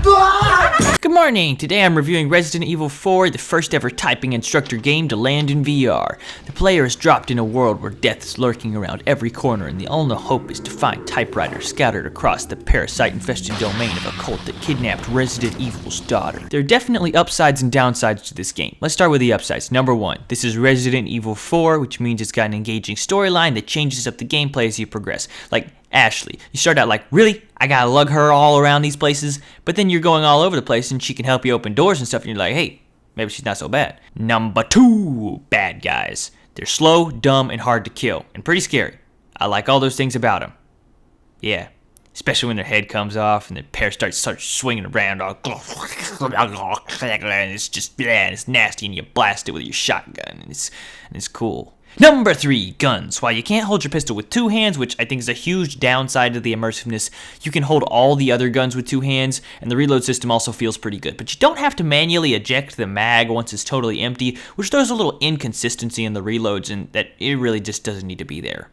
Good morning! Today I'm reviewing Resident Evil 4, the first ever typing instructor game to land in VR. The player is dropped in a world where death is lurking around every corner and the only hope is to find typewriters scattered across the parasite-infested domain of a cult that kidnapped Resident Evil's daughter. There are definitely upsides and downsides to this game. Let's start with the upsides. Number 1, this is Resident Evil 4, which means it's got an engaging storyline that changes up the gameplay as you progress. Like Ashley. You start out like, really? I gotta lug her all around these places? But then you're going all over the place and she can help you open doors and stuff and you're like, hey, maybe she's not so bad. Number 2, bad guys. They're slow, dumb, and hard to kill, and pretty scary. I like all those things about them. Yeah. Especially when their head comes off and the pair starts swinging around all and it's just, it's nasty and you blast it with your shotgun and it's cool. Number 3, guns. While you can't hold your pistol with 2 hands, which I think is a huge downside to the immersiveness, you can hold all the other guns with 2 hands, and the reload system also feels pretty good. But you don't have to manually eject the mag once it's totally empty, which throws a little inconsistency in the reloads, and that it really just doesn't need to be there.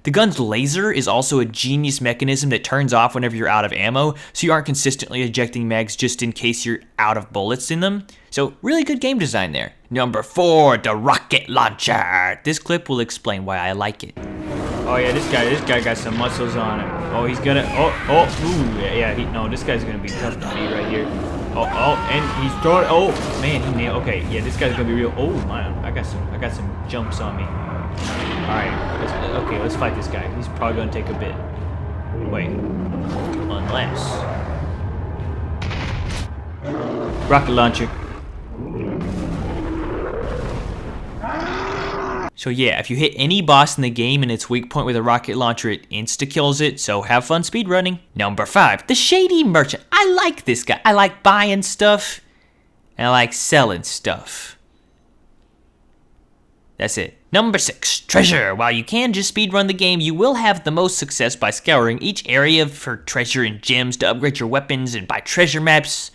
The gun's laser is also a genius mechanism that turns off whenever you're out of ammo, so you aren't consistently ejecting mags just in case you're out of bullets in them. So really good game design there. Number 4, the rocket launcher. This clip will explain why I like it. Oh yeah, this guy got some muscles on him. Oh, he's gonna, this guy's gonna be tough to beat right here. And he's throwing, man, he nailed, okay, yeah, this guy's gonna be real, man, I got some jumps on me. Alright, let's fight this guy. He's probably gonna take a bit. Wait, unless. Rocket launcher. So yeah, if you hit any boss in the game and its weak point with a rocket launcher, it insta-kills it, so have fun speedrunning. Number 5, the Shady merchant. I like this guy. I like buying stuff, and I like selling stuff. That's it. Number 6, treasure. While you can just speedrun the game, you will have the most success by scouring each area for treasure and gems to upgrade your weapons and buy treasure maps.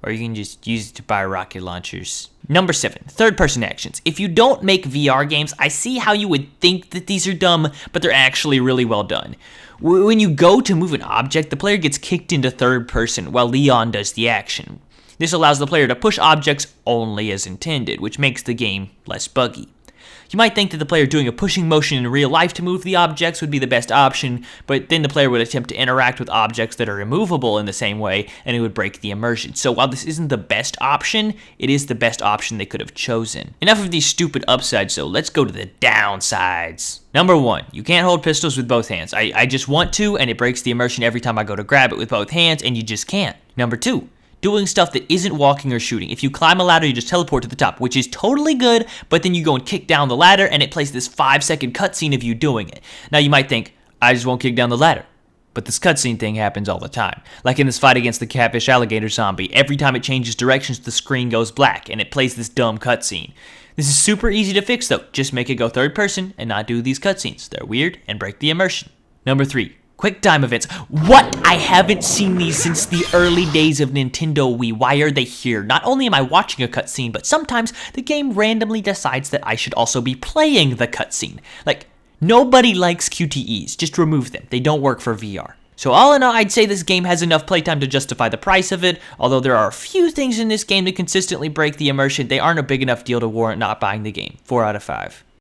Or you can just use it to buy rocket launchers. Number 7, third-person actions. If you don't make VR games, I see how you would think that these are dumb, but they're actually really well done. When you go to move an object, the player gets kicked into third person while Leon does the action. This allows the player to push objects only as intended, which makes the game less buggy. You might think that the player doing a pushing motion in real life to move the objects would be the best option, but then the player would attempt to interact with objects that are immovable in the same way, and it would break the immersion. So while this isn't the best option, it is the best option they could have chosen. Enough of these stupid upsides, so let's go to the downsides. Number 1, you can't hold pistols with both hands. I just want to, and it breaks the immersion every time I go to grab it with both hands, and you just can't. Number 2, doing stuff that isn't walking or shooting. If you climb a ladder, you just teleport to the top, which is totally good, but then you go and kick down the ladder, and it plays this 5-second cutscene of you doing it. Now you might think, I just won't kick down the ladder. But this cutscene thing happens all the time. Like in this fight against the catfish alligator zombie, every time it changes directions, the screen goes black, and it plays this dumb cutscene. This is super easy to fix though. Just make it go third person and not do these cutscenes. They're weird and break the immersion. Number 3. Quick time events. What? I haven't seen these since the early days of Nintendo Wii. Why are they here? Not only am I watching a cutscene, but sometimes the game randomly decides that I should also be playing the cutscene. Like, nobody likes QTEs. Just remove them. They don't work for VR. So all in all, I'd say this game has enough playtime to justify the price of it, although there are a few things in this game that consistently break the immersion. They aren't a big enough deal to warrant not buying the game. 4 out of 5.